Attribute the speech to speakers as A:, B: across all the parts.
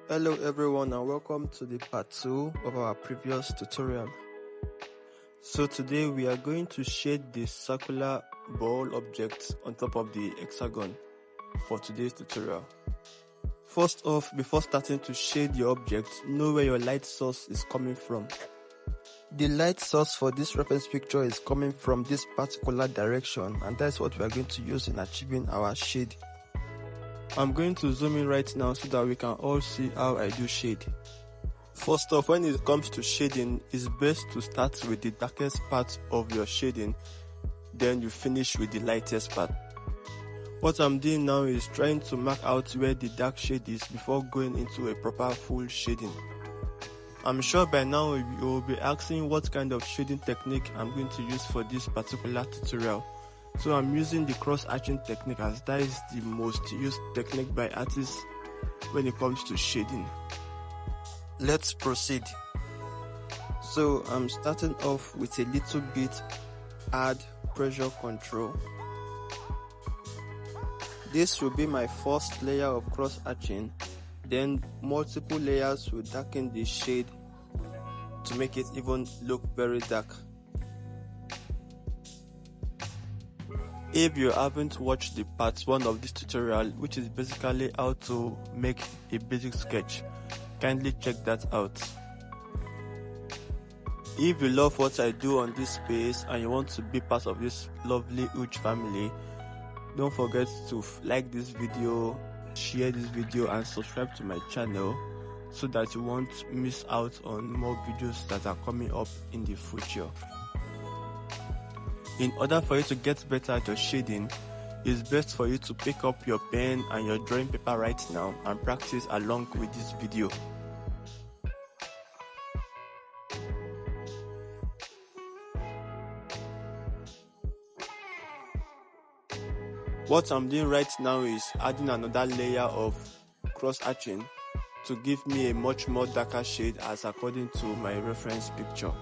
A: Hello everyone and welcome to the part 2 of our previous tutorial. So today we are going to shade the circular ball object on top of the hexagon for today's tutorial. First off, before starting to shade your object, know where your light source is coming from. The light source for this reference picture is coming from this particular direction, and that's what we are going to use in achieving our shade. I'm going to zoom in right now so that we can all see how I do shade. First off, when it comes to shading, it's best to start with the darkest part of your shading, then you finish with the lightest part. What I'm doing now is trying to mark out where the dark shade is before going into a proper full shading. I'm sure by now you will be asking what kind of shading technique I'm going to use for this particular tutorial. So I'm using the cross-hatching technique, as that is the most used technique by artists when it comes to shading. Let's proceed. So I'm starting off with a little bit add pressure control. This will be my first layer of cross-hatching, then multiple layers will darken the shade to make it even look very dark. If you haven't watched the part 1 of this tutorial, which is basically how to make a basic sketch, kindly check that out. If you love what I do on this space and you want to be part of this lovely huge family, don't forget to like this video, share this video and subscribe to my channel so that you won't miss out on more videos that are coming up in the future. In order for you to get better at your shading, it's best for you to pick up your pen and your drawing paper right now and practice along with this video. What I'm doing right now is adding another layer of cross-hatching to give me a much more darker shade as according to my reference picture.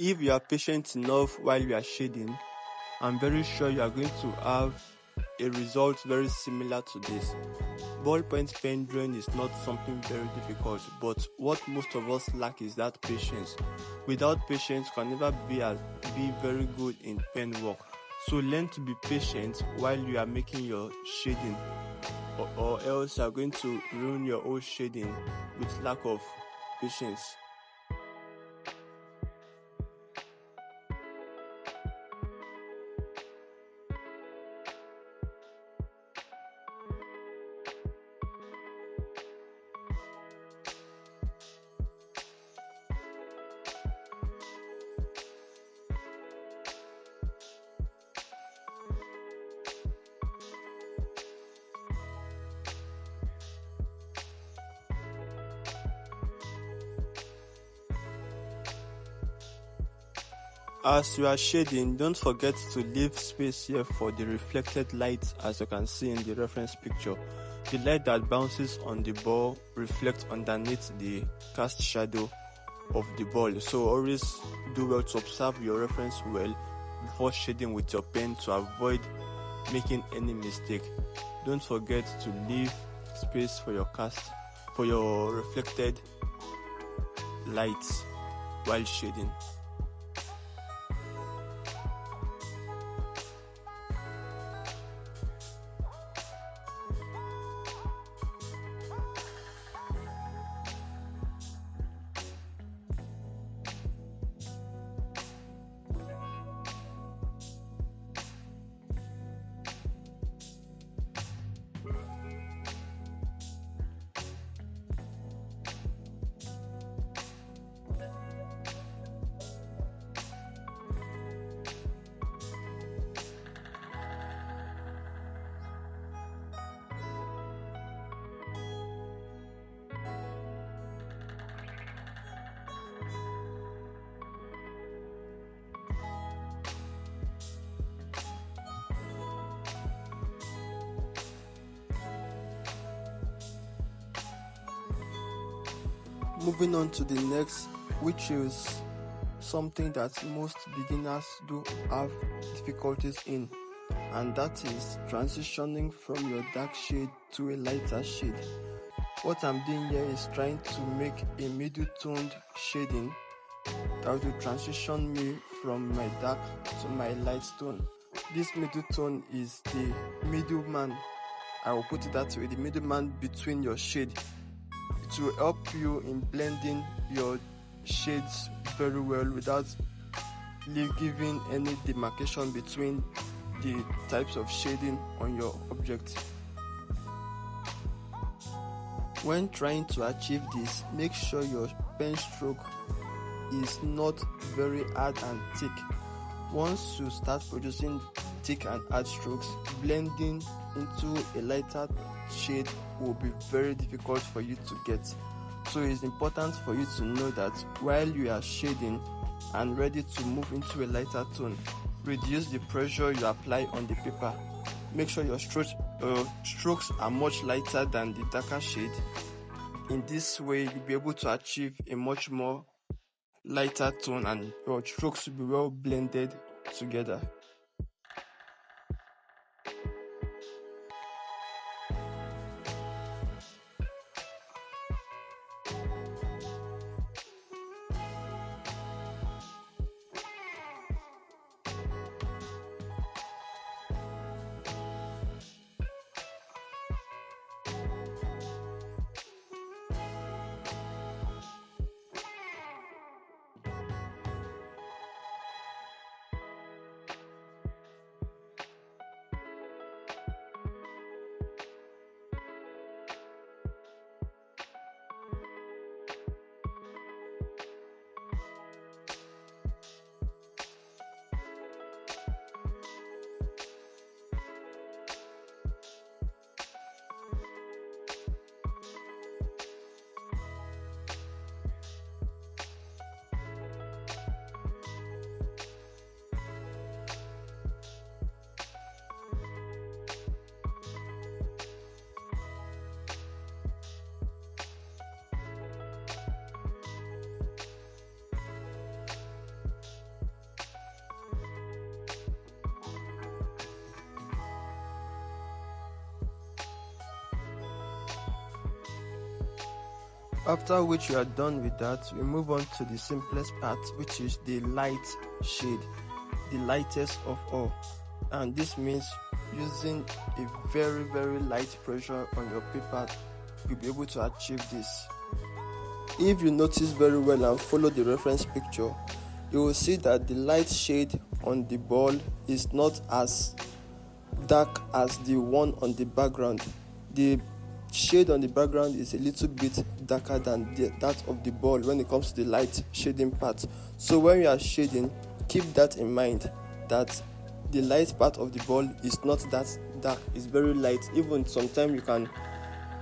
A: If you are patient enough while you are shading, I'm very sure you are going to have a result very similar to this. Ballpoint pen drawing is not something very difficult, but what most of us lack is that patience. Without patience, you can never be very good in pen work. So learn to be patient while you are making your shading, or else you are going to ruin your whole shading with lack of patience. As you are shading, don't forget to leave space here for the reflected light, as you can see in the reference picture. The light that bounces on the ball reflects underneath the cast shadow of the ball. So always do well to observe your reference well before shading with your pen to avoid making any mistake. Don't forget to leave space for your reflected lights while shading. Moving on to the next, which is something that most beginners do have difficulties in, and that is transitioning from your dark shade to a lighter shade. What I'm doing here is trying to make a middle toned shading that will transition me from my dark to my light tone. This middle tone is the middleman, I will put it that way, the middleman between your shade. It will help you in blending your shades very well without giving any demarcation between the types of shading on your object. When trying to achieve this, make sure your pen stroke is not very hard and thick. Once you start producing thick and hard strokes, blending into a lighter shade will be very difficult for you to get. So it's important for you to know that while you are shading and ready to move into a lighter tone, reduce the pressure you apply on the paper. Make sure your strokes are much lighter than the darker shade. In this way, you'll be able to achieve a much more lighter tone and your strokes will be well blended together. After which you are done with that, we move on to the simplest part, which is the light shade, the lightest of all. And this means using a very, very light pressure on your paper, you'll be able to achieve this. If you notice very well and follow the reference picture, you will see that the light shade on the ball is not as dark as the one on the background. The shade on the background is a little bit darker than that of the ball when it comes to the light shading part. So when you are shading, keep that in mind, that the light part of the ball is not that dark, it's very light. Even sometimes you can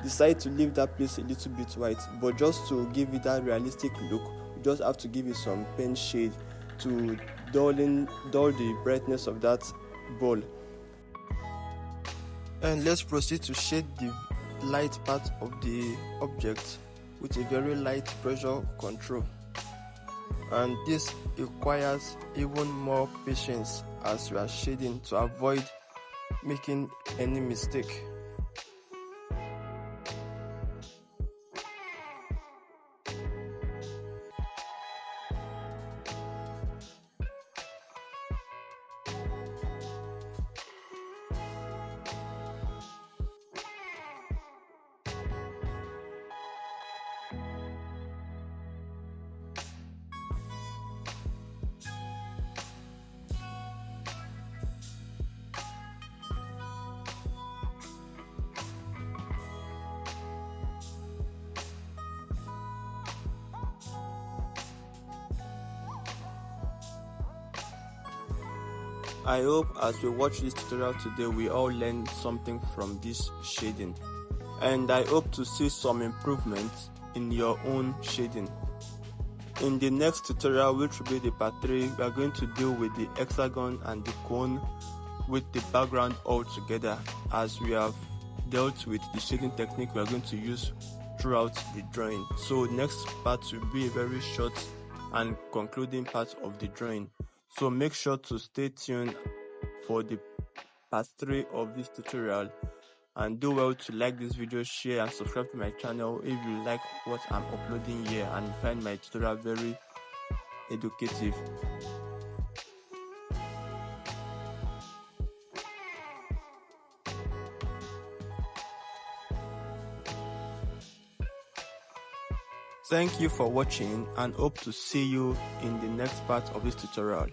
A: decide to leave that place a little bit white, but just to give it that realistic look, you just have to give it some pen shade to dull the brightness of that ball. And let's proceed to shade the light part of the object with a very light pressure control, and this requires even more patience as you are shading to avoid making any mistake. I hope as we watch this tutorial today, we all learned something from this shading, and I hope to see some improvements in your own shading. In the next tutorial, which will be the part 3, we are going to deal with the hexagon and the cone with the background all together. As we have dealt with the shading technique we are going to use throughout the drawing. So next part will be a very short and concluding part of the drawing. So make sure to stay tuned for the part 3 of this tutorial, and do well to like this video, share and subscribe to my channel if you like what I'm uploading here and find my tutorial very educative. Thank you for watching and hope to see you in the next part of this tutorial.